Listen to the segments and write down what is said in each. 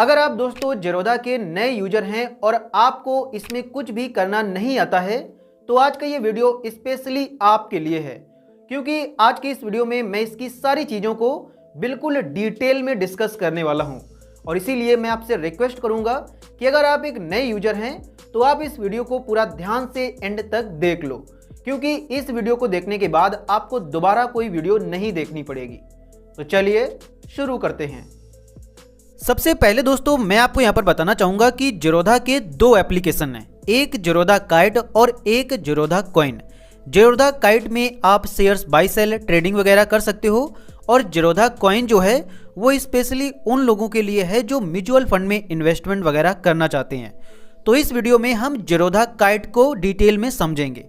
अगर आप दोस्तों ज़ीरोधा के नए यूजर हैं और आपको इसमें कुछ भी करना नहीं आता है तो आज का ये वीडियो स्पेशली आपके लिए है, क्योंकि आज की इस वीडियो में मैं इसकी सारी चीज़ों को बिल्कुल डिटेल में डिस्कस करने वाला हूं। और इसीलिए मैं आपसे रिक्वेस्ट करूंगा कि अगर आप एक नए यूजर हैं तो आप इस वीडियो को पूरा ध्यान से एंड तक देख लो, क्योंकि इस वीडियो को देखने के बाद आपको दोबारा कोई वीडियो नहीं देखनी पड़ेगी। तो चलिए शुरू करते हैं। सबसे पहले दोस्तों मैं आपको यहाँ पर बताना चाहूँगा कि ज़ीरोधा के दो एप्लीकेशन हैं, एक ज़ीरोधा काइट और एक ज़ीरोधा कॉइन। ज़ीरोधा काइट में आप शेयर्स बाई सेल ट्रेडिंग वगैरह कर सकते हो और ज़ीरोधा कॉइन जो है वो स्पेशली उन लोगों के लिए है जो म्यूचुअल फंड में इन्वेस्टमेंट वगैरह करना चाहते हैं। तो इस वीडियो में हम ज़ीरोधा काइट को डिटेल में समझेंगे।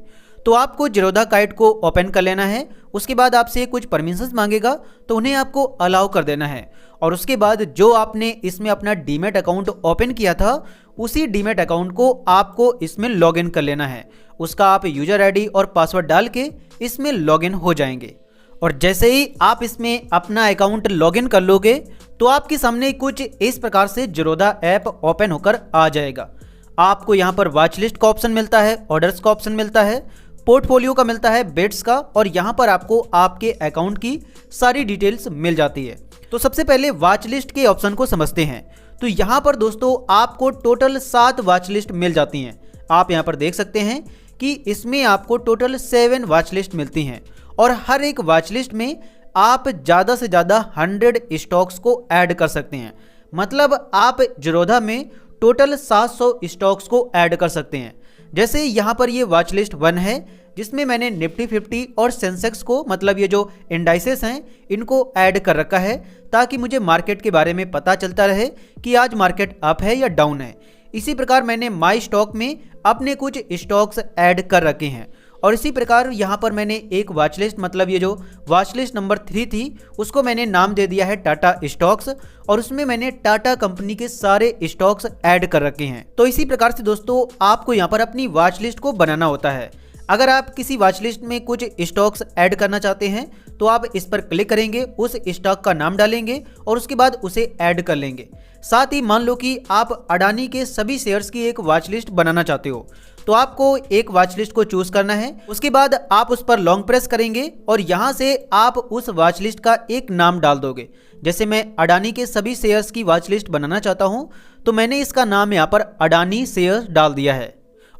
तो आपको ज़ीरोधा काइट को ओपन कर लेना है, उसके बाद आपसे कुछ परमिशंस मांगेगा तो उन्हें आपको अलाउ कर देना है। और उसके बाद जो आपने इसमें अपना डीमैट अकाउंट ओपन किया था उसी डीमैट अकाउंट को आपको इसमें लॉगिन कर लेना है। उसका आप यूजर आईडी और पासवर्ड डाल के इसमें लॉगिन हो जाएंगे। और जैसे ही आप इसमें अपना अकाउंट लॉगिन कर लोगे तो आपके सामने कुछ इस प्रकार से ज़ीरोधा ऐप ओपन होकर आ जाएगा। आपको यहाँ पर वॉच लिस्ट का ऑप्शन मिलता है, ऑर्डर्स का ऑप्शन मिलता है, पोर्टफोलियो का मिलता है, बेट्स का, और यहाँ पर आपको आपके अकाउंट की सारी डिटेल्स मिल जाती है। तो सबसे पहले वॉच लिस्ट के ऑप्शन को समझते हैं। तो यहाँ पर दोस्तों आपको टोटल 7 वॉच लिस्ट मिल जाती हैं। आप यहाँ पर देख सकते हैं कि इसमें आपको टोटल 7 वॉच लिस्ट मिलती हैं और हर एक वॉच लिस्ट में आप ज़्यादा से ज़्यादा 100 स्टॉक्स को ऐड कर सकते हैं। मतलब आप ज़ीरोधा में टोटल 700 स्टॉक्स को ऐड कर सकते हैं। जैसे यहाँ पर ये वॉच लिस्ट 1 है जिसमें मैंने निफ्टी 50 और सेंसेक्स को, मतलब ये जो इंडाइसेस हैं, इनको ऐड कर रखा है ताकि मुझे मार्केट के बारे में पता चलता रहे कि आज मार्केट अप है या डाउन है। इसी प्रकार मैंने माई स्टॉक में अपने कुछ स्टॉक्स ऐड कर रखे हैं। और इसी प्रकार यहाँ पर मैंने एक वॉच लिस्ट, मतलब ये जो वॉच लिस्ट नंबर 3 थी, उसको मैंने नाम दे दिया है टाटा स्टॉक्स, और उसमें मैंने टाटा कंपनी के सारे स्टॉक्स ऐड कर रखे हैं। तो इसी प्रकार से दोस्तों आपको यहाँ पर अपनी वॉच लिस्ट को बनाना होता है। अगर आप किसी वॉच लिस्ट में कुछ स्टॉक्स ऐड करना चाहते हैं तो आप इस पर क्लिक करेंगे, उस स्टॉक का नाम डालेंगे और उसके बाद उसे ऐड कर लेंगे। साथ ही मान लो कि आप अडानी के सभी शेयर्स की एक वॉच लिस्ट बनाना चाहते हो तो आपको एक वॉच लिस्ट को चूज करना है। उसके बाद आप उस पर लॉन्ग प्रेस करेंगे और यहाँ से आप उस वॉच लिस्ट का एक नाम डाल दोगे। जैसे मैं अडानी के सभी शेयर्स की वॉच लिस्ट बनाना चाहता हूँ तो मैंने इसका नाम यहाँ पर अडानी शेयर्स डाल दिया है।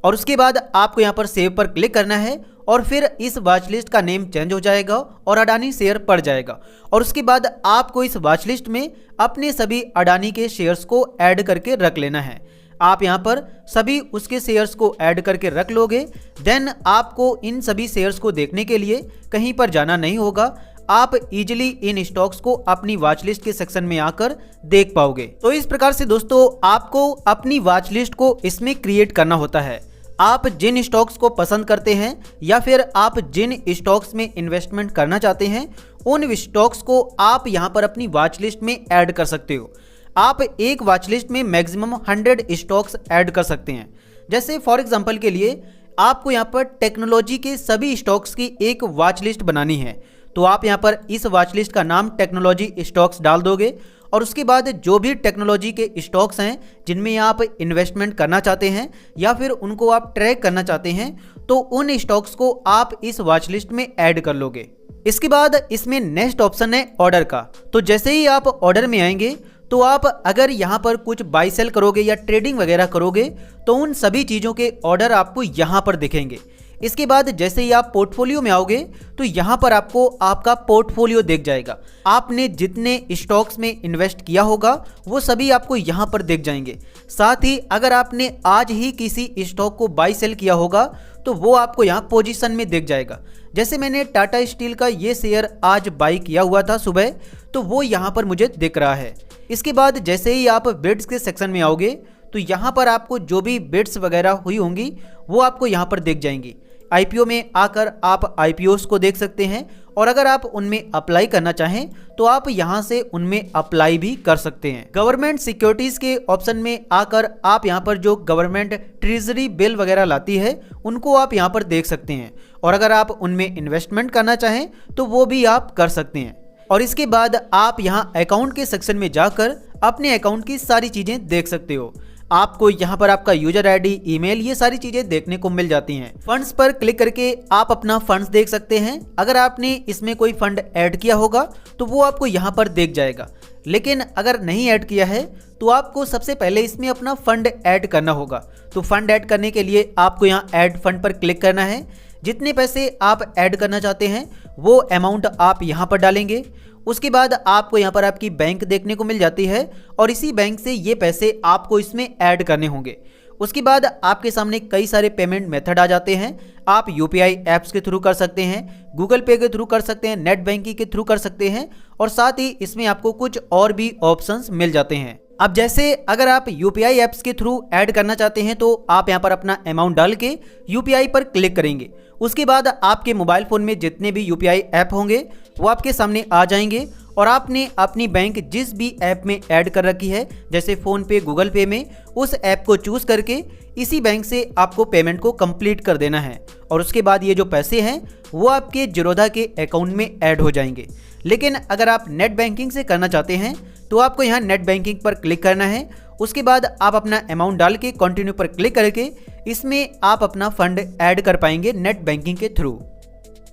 और उसके बाद आपको यहाँ पर सेव पर क्लिक करना है और फिर इस वॉच लिस्ट का नेम चेंज हो जाएगा और अडानी शेयर पड़ जाएगा। और उसके बाद आपको इस वॉच लिस्ट में अपने सभी अडानी के शेयर्स को ऐड करके रख लेना है। आप यहाँ पर सभी उसके शेयर्स को ऐड करके रख लोगे। देन आपको इन सभी शेयर्स को देखने के लिए कहीं पर जाना नहीं होगा। आप इजीली इन स्टॉक्स को अपनी वॉच लिस्ट के सेक्शन में आकर देख पाओगे। तो इस प्रकार से दोस्तों आपको अपनी वॉच लिस्ट को इसमें क्रिएट करना होता है। आप जिन स्टॉक्स को पसंद करते हैं या फिर आप जिन स्टॉक्स में इन्वेस्टमेंट करना चाहते हैं उन स्टॉक्स को आप यहां पर अपनी वॉच लिस्ट में ऐड कर सकते हो। आप एक वॉच लिस्ट में मैक्सिमम 100 स्टॉक्स ऐड कर सकते हैं। जैसे फॉर एग्जांपल के लिए आपको यहां पर टेक्नोलॉजी के सभी स्टॉक्स की एक वॉच लिस्ट बनानी है तो आप यहां पर इस वॉच लिस्ट का नाम टेक्नोलॉजी स्टॉक्स डाल दोगे। और उसके बाद जो भी टेक्नोलॉजी के स्टॉक्स हैं जिनमें आप इन्वेस्टमेंट करना चाहते हैं या फिर उनको आप ट्रैक करना चाहते हैं तो उन स्टॉक्स को आप इस वॉच लिस्ट में ऐड कर लोगे। इसके बाद इसमें नेक्स्ट ऑप्शन है ऑर्डर का। तो जैसे ही आप ऑर्डर में आएंगे तो आप अगर यहाँ पर कुछ बाई सेल करोगे या ट्रेडिंग वगैरह करोगे तो उन सभी चीज़ों के ऑर्डर आपको यहाँ पर दिखेंगे। इसके बाद जैसे ही आप पोर्टफोलियो में आओगे तो यहाँ पर आपको आपका पोर्टफोलियो दिख जाएगा। आपने जितने स्टॉक्स में इन्वेस्ट किया होगा वो सभी आपको यहाँ पर दिख जाएंगे। साथ ही अगर आपने आज ही किसी स्टॉक को बाई सेल किया होगा तो वो आपको यहाँ पोजीशन में दिख जाएगा। जैसे मैंने टाटा स्टील का ये शेयर आज बाई किया हुआ था सुबह, तो वो यहाँ पर मुझे दिख रहा है। इसके बाद जैसे ही आप बिड्स के सेक्शन में आओगे तो यहाँ पर आपको जो भी बिड्स वगैरह हुई होंगी वो आपको यहाँ पर दिख जाएंगी। आईपीओ में आकर आप आईपीओस को देख सकते हैं और अगर आप उनमें अप्लाई करना चाहें तो आप यहां से उनमें अप्लाई भी कर सकते हैं। गवर्नमेंट सिक्योरिटीज के ऑप्शन में आकर आप यहां पर जो गवर्नमेंट ट्रेजरी बिल वगैरह लाती है उनको आप यहां पर देख सकते हैं और अगर आप उनमें इन्वेस्टमेंट करना चाहें तो वो भी आप कर सकते हैं। और इसके बाद आप यहाँ अकाउंट के सेक्शन में जाकर अपने अकाउंट की सारी चीजें देख सकते हो। आपको यहाँ पर आपका यूजर आईडी, ईमेल, ये सारी चीजें देखने को मिल जाती हैं। फंड्स पर क्लिक करके आप अपना फंड्स देख सकते हैं। अगर आपने इसमें कोई फंड ऐड किया होगा तो वो आपको यहाँ पर देख जाएगा, लेकिन अगर नहीं ऐड किया है तो आपको सबसे पहले इसमें अपना फंड ऐड करना होगा। तो फंड ऐड करने के लिए आपको यहाँ ऐड फंड पर क्लिक करना है। जितने पैसे आप ऐड करना चाहते हैं वो अमाउंट आप यहाँ पर डालेंगे। उसके बाद आपको यहाँ पर आपकी बैंक देखने को मिल जाती है और इसी बैंक से ये पैसे आपको इसमें ऐड करने होंगे। उसके बाद आपके सामने कई सारे पेमेंट मेथड आ जाते हैं। आप यूपीआई ऐप्स के थ्रू कर सकते हैं, गूगल पे के थ्रू कर सकते हैं, नेट बैंकिंग के थ्रू कर सकते हैं और साथ ही इसमें आपको कुछ और भी ऑप्शंस मिल जाते हैं। अब जैसे अगर आप यूपीआई ऐप्स के थ्रू ऐड करना चाहते हैं तो आप यहाँ पर अपना अमाउंट डाल के यूपीआई पर क्लिक करेंगे। उसके बाद आपके मोबाइल फ़ोन में जितने भी यूपीआई ऐप होंगे वो आपके सामने आ जाएंगे और आपने अपनी बैंक जिस भी ऐप में ऐड कर रखी है, जैसे फ़ोन पे, गूगल पे में, उस ऐप को चूज़ करके इसी बैंक से आपको पेमेंट को कंप्लीट कर देना है और उसके बाद ये जो पैसे हैं वो आपके ज़ीरोधा के अकाउंट में ऐड हो जाएंगे। लेकिन अगर आप नेट बैंकिंग से करना चाहते हैं तो आपको यहाँ नेट बैंकिंग पर क्लिक करना है। उसके बाद आप अपना अमाउंट डाल के कंटिन्यू पर क्लिक करके इसमें आप अपना फंड ऐड कर पाएंगे नेट बैंकिंग के थ्रू।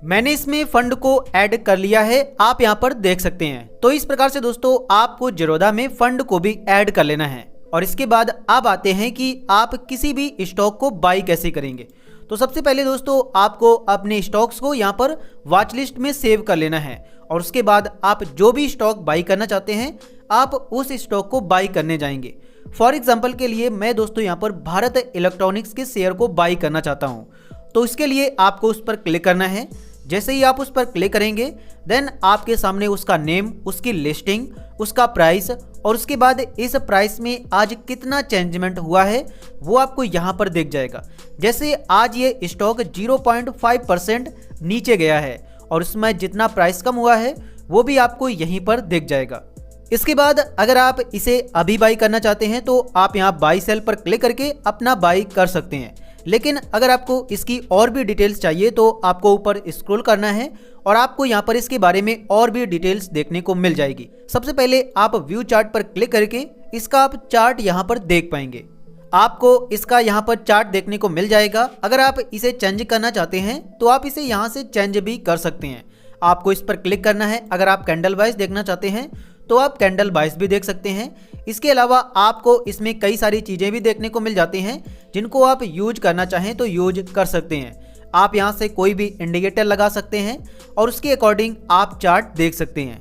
मैंने इसमें फंड को ऐड कर लिया है, आप यहाँ पर देख सकते हैं। तो इस प्रकार से दोस्तों आपको ज़ीरोधा में फंड को भी ऐड कर लेना है। और इसके बाद अब आते हैं कि आप किसी भी स्टॉक को बाई कैसे करेंगे। तो सबसे पहले दोस्तों आपको अपने स्टॉक्स को यहाँ पर वॉच लिस्ट में सेव कर लेना है और उसके बाद आप जो भी स्टॉक बाई करना चाहते हैं आप उस स्टॉक को बाई करने जाएंगे। फॉर एग्जांपल के लिए मैं दोस्तों यहाँ पर भारत इलेक्ट्रॉनिक्स के शेयर को बाई करना चाहता हूँ, तो इसके लिए आपको उस पर क्लिक करना है। जैसे ही आप उस पर क्लिक करेंगे देन आपके सामने उसका नेम, उसकी लिस्टिंग, उसका प्राइस और उसके बाद इस प्राइस में आज कितना चेंजमेंट हुआ है वो आपको यहाँ पर दिख जाएगा। जैसे आज ये स्टॉक 0.5% नीचे गया है और उसमें जितना प्राइस कम हुआ है वो भी आपको यहीं पर दिख जाएगा। इसके बाद अगर आप इसे अभी बाई करना चाहते हैं तो आप यहाँ बाई सेल पर क्लिक करके अपना बाई कर सकते हैं। लेकिन अगर आपको इसकी और भी डिटेल्स चाहिए तो आपको ऊपर स्क्रॉल करना है और आपको यहाँ पर इसके बारे में और भी डिटेल्स देखने को मिल जाएगी। सबसे पहले आप व्यू चार्ट पर क्लिक करके इसका आप चार्ट यहाँ पर देख पाएंगे। आपको इसका यहाँ पर चार्ट देखने को मिल जाएगा। अगर आप इसे चेंज करना चाहते हैं तो आप इसे यहाँ से चेंज भी कर सकते हैं। आपको इस पर क्लिक करना है। अगर आप कैंडल वाइज देखना चाहते हैं तो आप कैंडल वाइज भी देख सकते हैं। इसके अलावा आपको इसमें कई सारी चीज़ें भी देखने को मिल जाती हैं जिनको आप यूज करना चाहें तो यूज कर सकते हैं। आप यहाँ से कोई भी इंडिकेटर लगा सकते हैं और उसके अकॉर्डिंग आप चार्ट देख सकते हैं।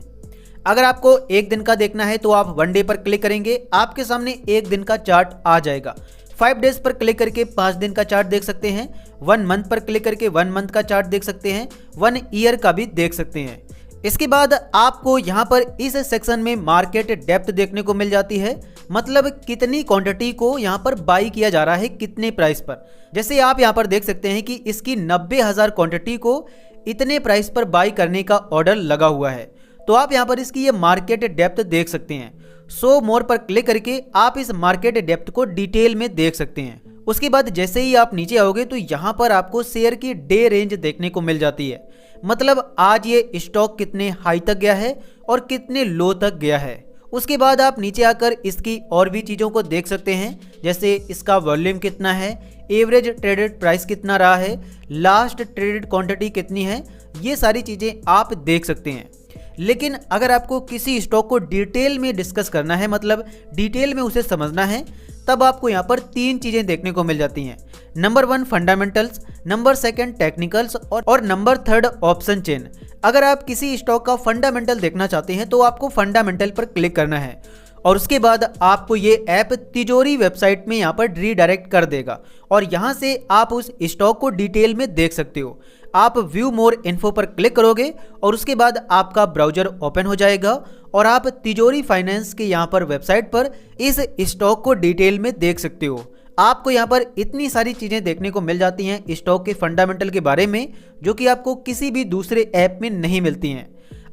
अगर आपको एक दिन का देखना है तो आप 1 डे पर क्लिक करेंगे, आपके सामने एक दिन का चार्ट आ जाएगा। 5 डेज पर क्लिक करके 5 दिन का चार्ट देख सकते हैं। 1 मंथ पर क्लिक करके 1 मंथ का चार्ट देख सकते हैं। 1 ईयर का भी देख सकते हैं। इसके बाद आपको यहाँ पर इस सेक्शन में मार्केट डेप्थ देखने को मिल जाती है, मतलब कितनी क्वांटिटी को यहाँ पर बाई किया जा रहा है कितने प्राइस पर। जैसे आप यहाँ पर देख सकते हैं कि इसकी 90,000 क्वांटिटी को इतने प्राइस पर बाई करने का ऑर्डर लगा हुआ है। तो आप यहाँ पर इसकी ये मार्केट डेप्थ देख सकते हैं। शो मोर पर क्लिक करके आप इस मार्केट डेप्थ को डिटेल में देख सकते हैं। उसके बाद जैसे ही आप नीचे आओगे तो यहाँ पर आपको शेयर की डे रेंज देखने को मिल जाती है, मतलब आज ये स्टॉक कितने हाई तक गया है और कितने लो तक गया है। उसके बाद आप नीचे आकर इसकी और भी चीज़ों को देख सकते हैं, जैसे इसका वॉल्यूम कितना है, एवरेज ट्रेडेड प्राइस कितना रहा है, लास्ट ट्रेडेड क्वांटिटी कितनी है, ये सारी चीज़ें आप देख सकते हैं। लेकिन अगर आपको किसी स्टॉक को डिटेल में डिस्कस करना है, मतलब डिटेल में उसे समझना है, तब आपको यहाँ पर 3 चीज़ें देखने को मिल जाती हैं। नंबर 1 फंडामेंटल्स, नंबर 2 टेक्निकल्स और नंबर 3 ऑप्शन चेन। अगर आप किसी स्टॉक का फंडामेंटल देखना चाहते हैं तो आपको फंडामेंटल पर क्लिक करना है और उसके बाद आपको ये ऐप तिजोरी वेबसाइट में यहाँ पर रीडायरेक्ट कर देगा और यहाँ से आप उस स्टॉक को डिटेल में देख सकते हो। आप व्यू मोर इन्फो पर क्लिक करोगे और उसके बाद आपका ब्राउजर ओपन हो जाएगा और आप तिजोरी फाइनेंस के यहाँ पर वेबसाइट पर इस स्टॉक को डिटेल में देख सकते हो। आपको यहाँ पर इतनी सारी चीज़ें देखने को मिल जाती हैं स्टॉक के फंडामेंटल के बारे में, जो कि आपको किसी भी दूसरे ऐप में नहीं मिलती हैं।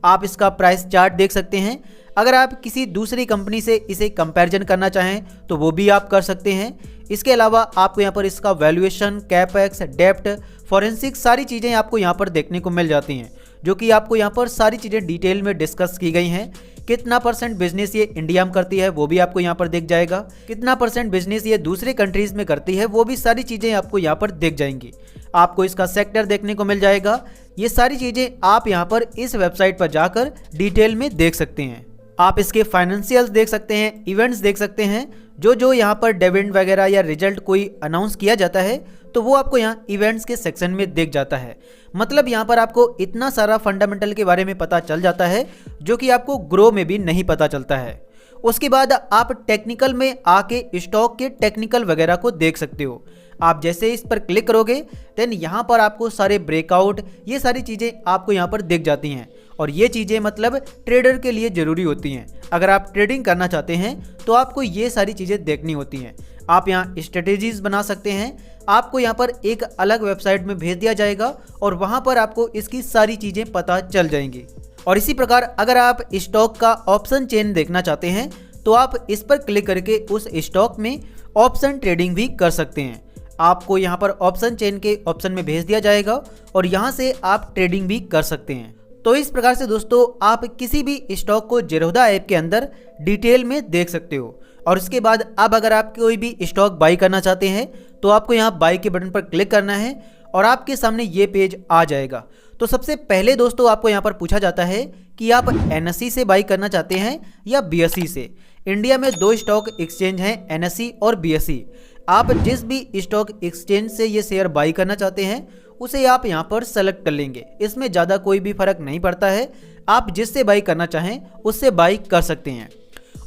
आप इसका प्राइस चार्ट देख सकते हैं। अगर आप किसी दूसरी कंपनी से इसे कंपैरिजन करना चाहें तो वो भी आप कर सकते हैं। इसके अलावा आपको यहाँ पर इसका वैल्यूएशन, कैपेक्स, डेप्ट, फॉरेंसिक सारी चीज़ें आपको यहाँ पर देखने को मिल जाती हैं, जो कि आपको यहाँ पर सारी चीज़ें डिटेल में डिस्कस की गई हैं। कितना % बिजनेस ये इंडिया में करती है वो भी आपको यहाँ पर दिख जाएगा, कितना % बिजनेस ये दूसरे कंट्रीज में करती है वो भी सारी चीज़ें आपको यहाँ पर दिख जाएंगी। आपको इसका सेक्टर देखने को मिल जाएगा। ये सारी चीज़ें आप यहाँ पर इस वेबसाइट पर जाकर डिटेल में देख सकते हैं। आप इसके फाइनेंशियल्स देख सकते हैं, इवेंट्स देख सकते हैं। जो यहाँ पर डिविडेंड वगैरह या रिजल्ट कोई अनाउंस किया जाता है तो वो आपको यहाँ इवेंट्स के सेक्शन में दिख जाता है। मतलब यहाँ पर आपको इतना सारा फंडामेंटल के बारे में पता चल जाता है जो कि आपको ग्रो में भी नहीं पता चलता है। उसके बाद आप टेक्निकल में आके स्टॉक के टेक्निकल वगैरह को देख सकते हो। आप जैसे इस पर क्लिक करोगे देन यहाँ पर आपको सारे ब्रेकआउट ये सारी चीज़ें आपको यहाँ पर दिख जाती हैं और ये चीज़ें मतलब ट्रेडर के लिए ज़रूरी होती हैं। अगर आप ट्रेडिंग करना चाहते हैं तो आपको ये सारी चीज़ें देखनी होती हैं। आप यहाँ स्ट्रेटेजीज बना सकते हैं। आपको यहाँ पर एक अलग वेबसाइट में भेज दिया जाएगा और वहाँ पर आपको इसकी सारी चीज़ें पता चल जाएंगी। और इसी प्रकार अगर आप स्टॉक का ऑप्शन चेन देखना चाहते हैं तो आप इस पर क्लिक करके उस स्टॉक में ऑप्शन ट्रेडिंग भी कर सकते हैं। आपको यहाँ पर ऑप्शन चेन के ऑप्शन में भेज दिया जाएगा और यहाँ से आप ट्रेडिंग भी कर सकते हैं। तो इस प्रकार से दोस्तों आप किसी भी स्टॉक को ज़ीरोधा ऐप के अंदर डिटेल में देख सकते हो। और उसके बाद अब अगर आप कोई भी स्टॉक बाई करना चाहते हैं तो आपको यहाँ बाई के बटन पर क्लिक करना है और आपके सामने ये पेज आ जाएगा। तो सबसे पहले दोस्तों आपको यहाँ पर पूछा जाता है कि आप NSE से बाई करना चाहते हैं या BSE से। इंडिया में 2 स्टॉक एक्सचेंज हैं, NSE और BSE। आप जिस भी स्टॉक एक्सचेंज से ये शेयर बाई करना चाहते हैं उसे आप यहाँ पर सेलेक्ट कर लेंगे। इसमें ज़्यादा कोई भी फर्क नहीं पड़ता है, आप जिससे बाई करना चाहें उससे बाई कर सकते हैं।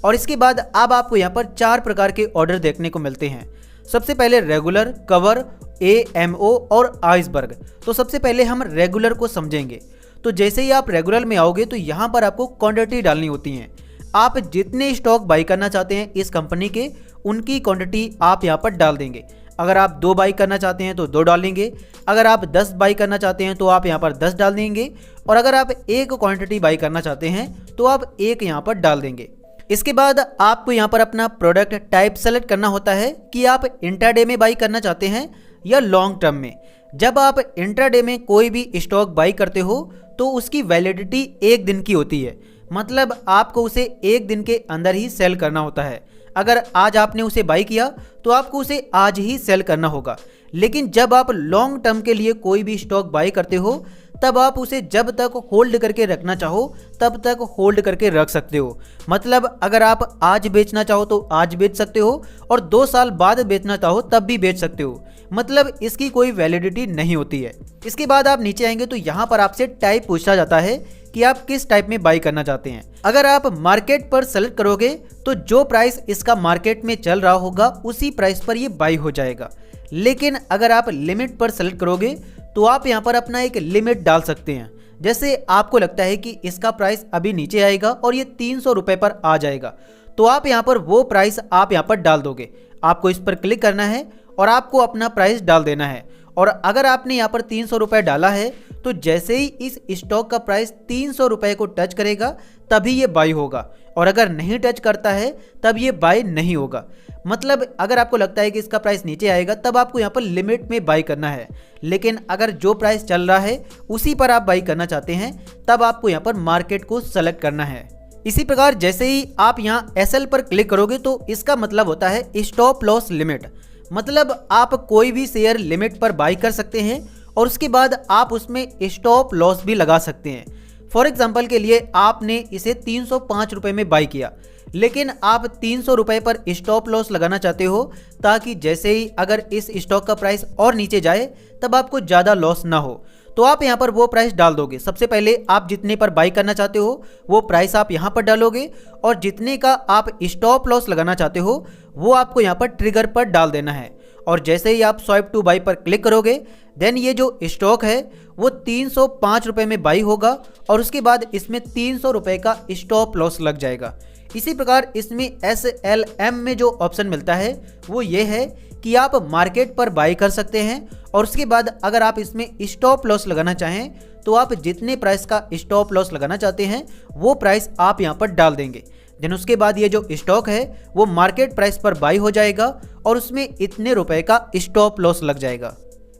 और इसके बाद अब आपको यहाँ पर 4 प्रकार के ऑर्डर देखने को मिलते हैं। सबसे पहले रेगुलर, कवर, AMO और आइसबर्ग। तो सबसे पहले हम रेगुलर को समझेंगे। तो जैसे ही आप रेगुलर में आओगे तो यहाँ पर आपको क्वांटिटी डालनी होती है। आप जितने स्टॉक बाई करना चाहते हैं इस कंपनी के उनकी क्वांटिटी आप यहाँ पर डाल देंगे। अगर आप 2 बाई करना चाहते हैं तो 2 डालेंगे, अगर आप 10 बाई करना चाहते हैं तो आप यहाँ पर 10 डाल देंगे और अगर आप 1 क्वांटिटी बाई करना चाहते हैं तो आप 1 यहाँ पर डाल देंगे। इसके बाद आपको यहाँ पर अपना प्रोडक्ट टाइप सेलेक्ट करना होता है कि आप इंट्राडे में बाई करना चाहते हैं या लॉन्ग टर्म में। जब आप इंट्राडे में कोई भी स्टॉक बाई करते हो तो उसकी वैलिडिटी 1 दिन की होती है, मतलब आपको उसे 1 दिन के अंदर ही सेल करना होता है। अगर आज आपने उसे बाई किया तो आपको उसे आज ही सेल करना होगा। लेकिन जब आप लॉन्ग टर्म के लिए कोई भी स्टॉक बाई करते हो तब आप उसे जब तक होल्ड करके रखना चाहो तब तक होल्ड करके रख सकते हो। मतलब अगर आप आज बेचना चाहो तो आज बेच सकते हो और 2 साल बाद बेचना चाहो तब भी बेच सकते हो। मतलब इसकी कोई वैलिडिटी नहीं होती है। इसके बाद आप नीचे आएंगे तो यहाँ पर आपसे टाइप पूछा जाता है कि आप किस टाइप में बाई करना चाहते हैं। अगर आप मार्केट पर सेलेक्ट करोगे तो जो प्राइस इसका मार्केट में चल रहा होगा उसी प्राइस पर ये बाई हो जाएगा। लेकिन अगर आप लिमिट पर सेलेक्ट करोगे तो आप यहाँ पर अपना एक लिमिट डाल सकते हैं। जैसे आपको लगता है कि इसका प्राइस अभी नीचे आएगा और ये 300 रुपये पर आ जाएगा तो आप यहाँ पर वो प्राइस आप यहाँ पर डाल दोगे। आपको इस पर क्लिक करना है और आपको अपना प्राइस डाल देना है। और अगर आपने यहाँ पर 300 रुपये डाला है तो जैसे ही इस स्टॉक का प्राइस 300 रुपये को टच करेगा तभी ये बाई होगा और अगर नहीं टच करता है तब ये बाई नहीं होगा। मतलब अगर आपको लगता है कि इसका प्राइस नीचे आएगा तब आपको यहाँ पर लिमिट में बाई करना है। लेकिन अगर जो प्राइस चल रहा है उसी पर आप बाई करना चाहते हैं तब आपको यहाँ पर मार्केट को सेलेक्ट करना है। इसी प्रकार जैसे ही आप यहाँ SL पर क्लिक करोगे तो इसका मतलब होता है स्टॉप लॉस लिमिट। मतलब आप कोई भी शेयर लिमिट पर बाई कर सकते हैं और उसके बाद आप उसमें स्टॉप लॉस भी लगा सकते हैं। फॉर एग्जांपल के लिए आपने इसे 305 रुपये में बाई किया लेकिन आप 300 रुपये पर स्टॉप लॉस लगाना चाहते हो ताकि जैसे ही अगर इस स्टॉक का प्राइस और नीचे जाए तब आपको ज़्यादा लॉस ना हो। तो आप यहाँ पर वो प्राइस डाल दोगे। सबसे पहले आप जितने पर बाई करना चाहते हो वो प्राइस आप यहाँ पर डालोगे और जितने का आप स्टॉप लॉस लगाना चाहते हो वो आपको यहाँ पर ट्रिगर पर डाल देना है। और जैसे ही आप स्वाइप टू बाई पर क्लिक करोगे देन ये जो स्टॉक है वो 305 रुपये में बाई होगा और उसके बाद इसमें 300 रुपये का स्टॉप लॉस लग जाएगा। इसी प्रकार इसमें SLM में जो ऑप्शन मिलता है वो ये है कि आप मार्केट पर बाई कर सकते हैं और उसके बाद अगर आप इसमें स्टॉप लॉस लगाना चाहें तो आप जितने प्राइस का स्टॉप लॉस लगाना चाहते हैं वो प्राइस आप यहाँ पर डाल देंगे। देन उसके बाद ये जो स्टॉक है वो मार्केट प्राइस पर बाई हो जाएगा और उसमें इतने रुपए का स्टॉप लॉस लग जाएगा।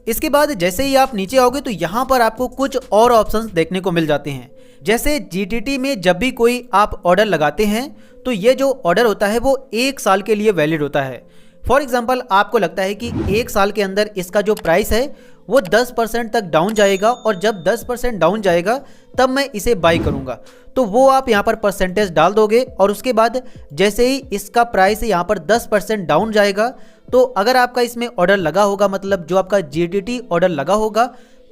इसके बाद जैसे ही आप नीचे आओगे तो यहाँ पर आपको कुछ और ऑप्शंस देखने को मिल जाते हैं। जैसे GTT में जब भी कोई आप ऑर्डर लगाते हैं तो ये जो ऑर्डर होता है वो 1 साल के लिए वैलिड होता है। फॉर एग्जाम्पल आपको लगता है कि 1 साल के अंदर इसका जो प्राइस है वो 10% तक डाउन जाएगा और जब 10% डाउन जाएगा तब मैं इसे बाई करूंगा, तो वो आप यहाँ पर परसेंटेज डाल दोगे और उसके बाद जैसे ही इसका प्राइस यहाँ पर 10% डाउन जाएगा तो अगर आपका इसमें ऑर्डर लगा होगा, मतलब जो आपका GTT ऑर्डर लगा होगा,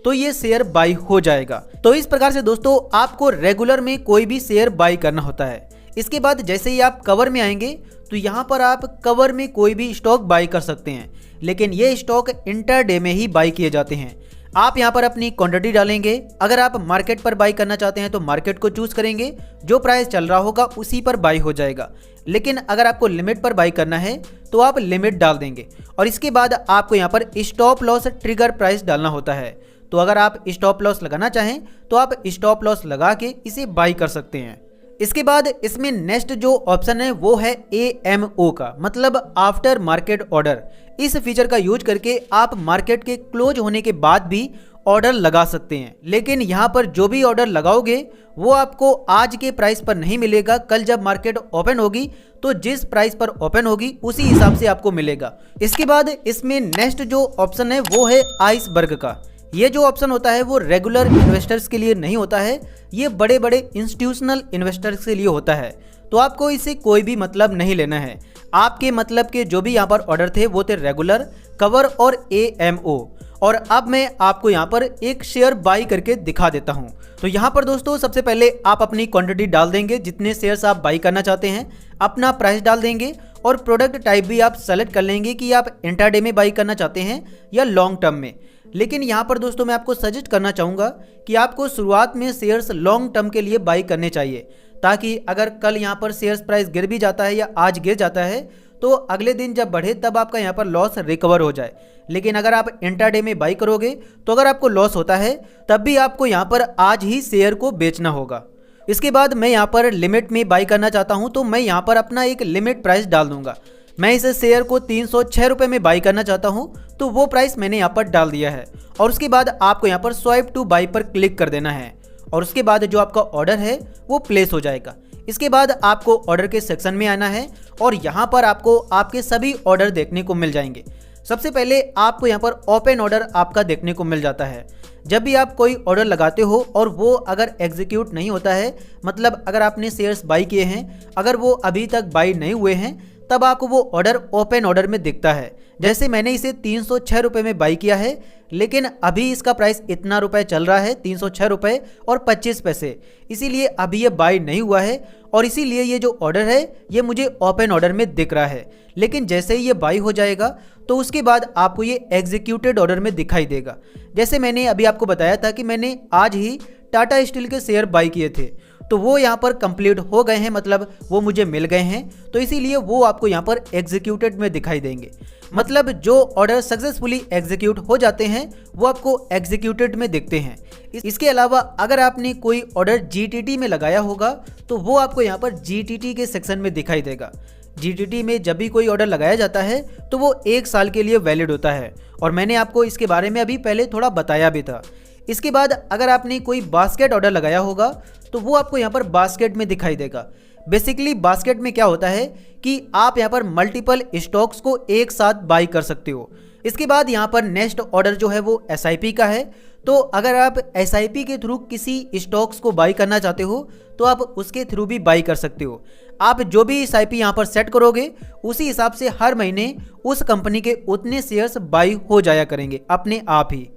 तो ये शेयर बाई हो जाएगा। तो इस प्रकार से दोस्तों आपको रेगुलर में कोई भी शेयर बाई करना होता है। इसके बाद जैसे ही आप कवर में आएंगे तो यहाँ पर आप कवर में कोई भी स्टॉक बाई कर सकते हैं, लेकिन ये स्टॉक इंटरडे में ही बाई किए जाते हैं। आप यहाँ पर अपनी क्वांटिटी डालेंगे। अगर आप मार्केट पर बाई करना चाहते हैं तो मार्केट को चूज करेंगे, जो प्राइस चल रहा होगा उसी पर बाई हो जाएगा। लेकिन अगर आपको लिमिट पर बाई करना है तो आप लिमिट डाल देंगे और इसके बाद आपको यहाँ पर स्टॉप लॉस ट्रिगर प्राइस डालना होता है। तो अगर आप स्टॉप लॉस लगाना चाहें तो आप स्टॉप लॉस लगा के इसे बाई कर सकते हैं। इसके बाद इसमें नेक्स्ट जो ऑप्शन है वो है AMO का, मतलब आफ्टर मार्केट ऑर्डर। इस फीचर का यूज करके आप मार्केट के क्लोज होने के बाद भी ऑर्डर लगा सकते हैं, लेकिन यहाँ पर जो भी ऑर्डर लगाओगे वो आपको आज के प्राइस पर नहीं मिलेगा। कल जब मार्केट ओपन होगी तो जिस प्राइस पर ओपन होगी उसी हिसाब से आपको मिलेगा। इसके बाद इसमें नेक्स्ट जो ऑप्शन है वो है आइसबर्ग का। ये जो ऑप्शन होता है वो रेगुलर इन्वेस्टर्स के लिए नहीं होता है, ये बड़े बड़े इंस्टीट्यूशनल इन्वेस्टर्स के लिए होता है। तो आपको इससे कोई भी मतलब नहीं लेना है। आपके मतलब के जो भी यहाँ पर ऑर्डर थे वो थे रेगुलर, कवर और AMO। और अब मैं आपको यहाँ पर एक शेयर बाई करके दिखा देता हूँ। तो यहाँ पर दोस्तों सबसे पहले आप अपनी क्वांटिटी डाल देंगे, जितने शेयर्स आप बाई करना चाहते हैं, अपना प्राइस डाल देंगे और प्रोडक्ट टाइप भी आप सेलेक्ट कर लेंगे कि आप इंट्राडे में बाई करना चाहते हैं या लॉन्ग टर्म में। लेकिन यहाँ पर दोस्तों मैं आपको सजेस्ट करना चाहूँगा कि आपको शुरुआत में शेयर्स लॉन्ग टर्म के लिए बाई करने चाहिए, ताकि अगर कल यहाँ पर शेयर्स प्राइस गिर भी जाता है या आज गिर जाता है तो अगले दिन जब बढ़े तब आपका यहाँ पर लॉस रिकवर हो जाए। लेकिन अगर आप इंट्राडे में बाई करोगे तो अगर आपको लॉस होता है तब भी आपको यहाँ पर आज ही शेयर को बेचना होगा। इसके बाद मैं यहाँ पर लिमिट में बाई करना चाहता हूँ तो मैं यहाँ पर अपना एक लिमिट प्राइस डाल दूंगा। मैं इस शेयर को 306 रुपये में बाई करना चाहता हूँ, तो वो प्राइस मैंने यहाँ पर डाल दिया है। और उसके बाद आपको यहाँ पर स्वाइप टू बाई पर क्लिक कर देना है और उसके बाद जो आपका ऑर्डर है वो प्लेस हो जाएगा। इसके बाद आपको ऑर्डर के सेक्शन में आना है और यहाँ पर आपको आपके सभी ऑर्डर देखने को मिल जाएंगे। सबसे पहले आपको यहाँ पर ओपन ऑर्डर आपका देखने को मिल जाता है। जब भी आप कोई ऑर्डर लगाते हो और वो अगर एग्जीक्यूट नहीं होता है, मतलब अगर आपने शेयर्स बाई किए हैं, अगर वो अभी तक बाई नहीं हुए हैं, तब आपको वो ऑर्डर ओपन ऑर्डर में दिखता है। जैसे मैंने इसे 306 रुपये में बाई किया है, लेकिन अभी इसका प्राइस इतना रुपए चल रहा है, 306 रुपये और 25 पैसे, इसीलिए अभी ये बाई नहीं हुआ है और इसीलिए ये जो ऑर्डर है ये मुझे ओपन ऑर्डर में दिख रहा है। लेकिन जैसे ही ये बाई हो जाएगा तो उसके बाद आपको ये एग्जीक्यूटेड ऑर्डर में दिखाई देगा। जैसे मैंने अभी आपको बताया था कि मैंने आज ही टाटा स्टील के शेयर बाई किए थे, तो वो यहाँ पर कंप्लीट हो गए हैं, मतलब वो मुझे मिल गए हैं, तो इसीलिए वो आपको यहाँ पर एग्जीक्यूटेड में दिखाई देंगे। मतलब जो ऑर्डर सक्सेसफुली एग्जीक्यूट हो जाते हैं वो आपको एग्जीक्यूटेड में दिखते हैं। इसके अलावा अगर आपने कोई ऑर्डर GTT में लगाया होगा तो वो आपको यहाँ पर GTT के सेक्शन में दिखाई देगा। GTT में जब भी कोई ऑर्डर लगाया जाता है तो वो 1 साल के लिए वैलिड होता है और मैंने आपको इसके बारे में अभी पहले थोड़ा बताया भी था। इसके बाद अगर आपने कोई बास्केट ऑर्डर लगाया होगा तो वो आपको यहाँ पर बास्केट में दिखाई देगा। बेसिकली बास्केट में क्या होता है कि आप यहाँ पर मल्टीपल स्टॉक्स को एक साथ बाई कर सकते हो। इसके बाद यहाँ पर नेक्स्ट ऑर्डर जो है वो SIP का है। तो अगर आप SIP के थ्रू किसी स्टॉक्स को बाई करना चाहते हो तो आप उसके थ्रू भी बाई कर सकते हो। आप जो भी SIP यहाँ पर सेट करोगे उसी हिसाब से हर महीने उस कंपनी के उतने शेयर्स बाई हो जाया करेंगे अपने आप ही।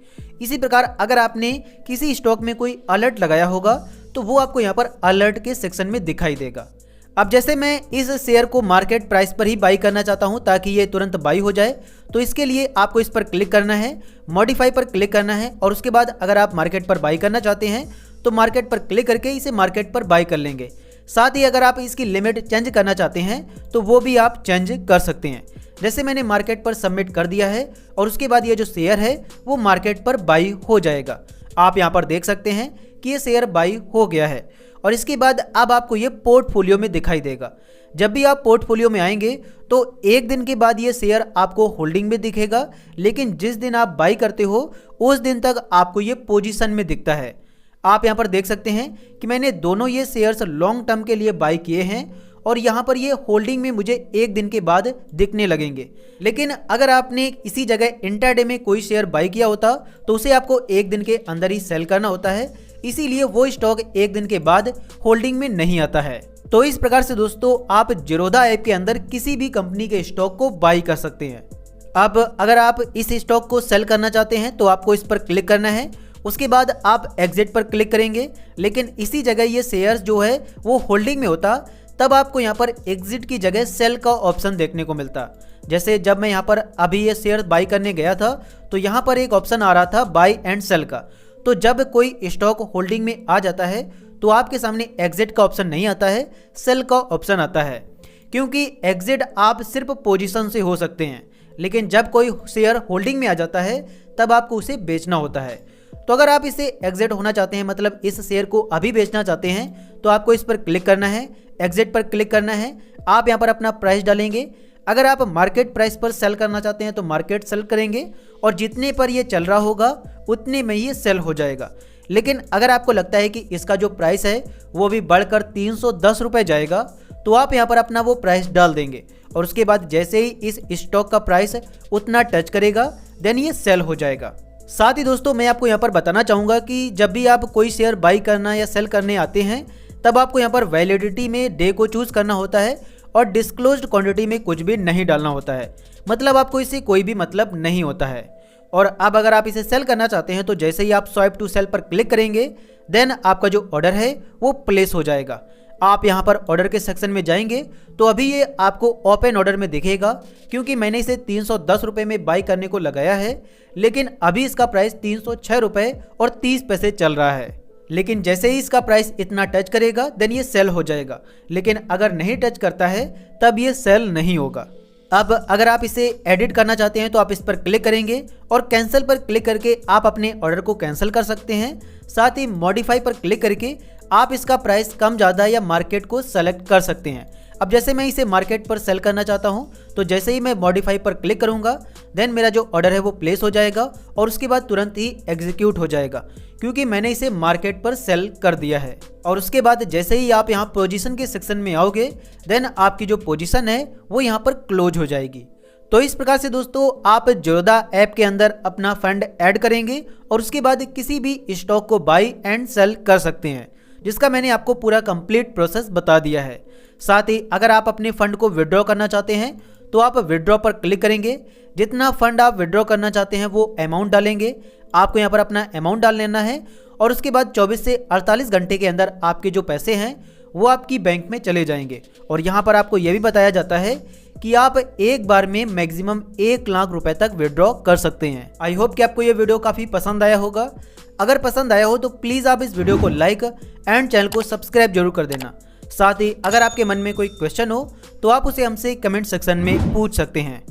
इसी प्रकार अगर आपने किसी स्टॉक में कोई अलर्ट लगाया होगा तो वो आपको यहाँ पर अलर्ट के सेक्शन में दिखाई देगा। अब जैसे मैं इस शेयर को मार्केट प्राइस पर ही बाई करना चाहता हूँ ताकि ये तुरंत बाई हो जाए, तो इसके लिए आपको इस पर क्लिक करना है, मॉडिफाई पर क्लिक करना है और उसके बाद अगर आप मार्केट पर बाई करना चाहते हैं तो मार्केट पर क्लिक करके इसे मार्केट पर बाई कर लेंगे। साथ ही अगर आप इसकी लिमिट चेंज करना चाहते हैं तो वो भी आप चेंज कर सकते हैं। जैसे मैंने मार्केट पर सबमिट कर दिया है और उसके बाद ये जो शेयर है वो मार्केट पर बाई हो जाएगा। आप यहाँ पर देख सकते हैं कि ये शेयर बाई हो गया है और इसके बाद अब आपको ये पोर्टफोलियो में दिखाई देगा। जब भी आप पोर्टफोलियो में आएंगे तो एक दिन के बाद ये शेयर आपको होल्डिंग में दिखेगा, लेकिन जिस दिन आप बाई करते हो उस दिन तक आपको ये पोजीशन में दिखता है। आप यहाँ पर देख सकते हैं कि मैंने दोनों ये शेयर्स लॉन्ग टर्म के लिए बाई किए हैं और यहाँ पर ये होल्डिंग में मुझे एक दिन के बाद दिखने लगेंगे। लेकिन अगर आपने इसी जगह इंट्राडे में कोई शेयर बाई किया होता तो उसे आपको एक दिन के अंदर ही सेल करना होता है, इसीलिए वो स्टॉक एक दिन के बाद होल्डिंग में नहीं आता है। तो इस प्रकार से दोस्तों आप ज़ीरोधा ऐप के अंदर किसी भी कंपनी के स्टॉक को बाई कर सकते हैं। अब अगर आप इस स्टॉक को सेल करना चाहते हैं तो आपको इस पर क्लिक करना है, उसके बाद आप एग्जिट पर क्लिक करेंगे। लेकिन इसी जगह ये शेयर्स जो है वो होल्डिंग में होता, तब आपको यहाँ पर एग्जिट की जगह सेल का ऑप्शन देखने को मिलता। जैसे जब मैं यहाँ पर अभी ये शेयर बाई करने गया था तो यहाँ पर एक ऑप्शन आ रहा था बाई एंड सेल का। तो जब कोई स्टॉक होल्डिंग में आ जाता है तो आपके सामने एग्जिट का ऑप्शन नहीं आता है, सेल का ऑप्शन आता है। क्योंकि एग्जिट आप सिर्फ पोजीशन से हो सकते हैं, लेकिन जब कोई शेयर होल्डिंग में आ जाता है तब आपको उसे बेचना होता है। तो अगर आप इसे एग्जिट होना चाहते हैं, मतलब इस शेयर को अभी बेचना चाहते हैं, तो आपको इस पर क्लिक करना है, एग्जिट पर क्लिक करना है। आप यहाँ पर अपना प्राइस डालेंगे। अगर आप मार्केट प्राइस पर सेल करना चाहते हैं तो मार्केट सेल करेंगे और जितने पर ये चल रहा होगा उतने में ये सेल हो जाएगा। लेकिन अगर आपको लगता है कि इसका जो प्राइस है वो भी बढ़कर 310 रुपये जाएगा तो आप यहाँ पर अपना वो प्राइस डाल देंगे और उसके बाद जैसे ही इस स्टॉक का प्राइस उतना टच करेगा देन ये सेल हो जाएगा। साथ ही दोस्तों मैं आपको यहाँ पर बताना चाहूँगा कि जब भी आप कोई शेयर बाई करना या सेल करने आते हैं तब आपको यहाँ पर वैलिडिटी में डे को चूज़ करना होता है और डिस्क्लोज्ड क्वांटिटी में कुछ भी नहीं डालना होता है, मतलब आपको इससे कोई भी मतलब नहीं होता है। और अब अगर आप इसे सेल करना चाहते हैं तो जैसे ही आप स्वाइप टू सेल पर क्लिक करेंगे देन आपका जो ऑर्डर है वो प्लेस हो जाएगा। आप यहाँ पर ऑर्डर के सेक्शन में जाएंगे तो अभी ये आपको ओपन ऑर्डर में दिखेगा, क्योंकि मैंने इसे 310 रुपये में बाई करने को लगाया है, लेकिन अभी इसका प्राइस 306 रुपये और 30 पैसे चल रहा है। लेकिन जैसे ही इसका प्राइस इतना टच करेगा देन ये सेल हो जाएगा, लेकिन अगर नहीं टच करता है तब ये सेल नहीं होगा। अब अगर आप इसे एडिट करना चाहते हैं तो आप इस पर क्लिक करेंगे और कैंसिल पर क्लिक करके आप अपने ऑर्डर को कैंसिल कर सकते हैं। साथ ही मॉडिफाई पर क्लिक करके आप इसका प्राइस कम ज़्यादा या मार्केट को सेलेक्ट कर सकते हैं। अब जैसे मैं इसे मार्केट पर सेल करना चाहता हूं तो जैसे ही मैं मॉडिफाई पर क्लिक करूंगा देन मेरा जो ऑर्डर है वो प्लेस हो जाएगा और उसके बाद तुरंत ही एग्जीक्यूट हो जाएगा, क्योंकि मैंने इसे मार्केट पर सेल कर दिया है। और उसके बाद जैसे ही आप यहाँ पोजीशन के सेक्शन में आओगे देन आपकी जो पोजीशन है वो यहाँ पर क्लोज हो जाएगी। तो इस प्रकार से दोस्तों आप ज़ीरोधा ऐप के अंदर अपना फंड ऐड करेंगे और उसके बाद किसी भी स्टॉक को बाई एंड सेल कर सकते हैं, जिसका मैंने आपको पूरा कंप्लीट प्रोसेस बता दिया है। साथ ही अगर आप अपने फंड को विड्रॉ करना चाहते हैं तो आप विड्रॉ पर क्लिक करेंगे। जितना फंड आप विड्रॉ करना चाहते हैं वो अमाउंट डालेंगे। आपको यहाँ पर अपना अमाउंट डाल लेना है और उसके बाद 24 से 48 घंटे के अंदर आपके जो पैसे हैं वो आपकी बैंक में चले जाएंगे। और यहाँ पर आपको ये भी बताया जाता है कि आप एक बार में मैक्सिमम 1 लाख रुपए तक विड्रॉ कर सकते हैं। आई होप कि आपको ये वीडियो काफ़ी पसंद आया होगा। अगर पसंद आया हो तो प्लीज़ आप इस वीडियो को लाइक एंड चैनल को सब्सक्राइब जरूर कर देना। साथ ही अगर आपके मन में कोई क्वेश्चन हो तो आप उसे हमसे कमेंट सेक्शन में पूछ सकते हैं।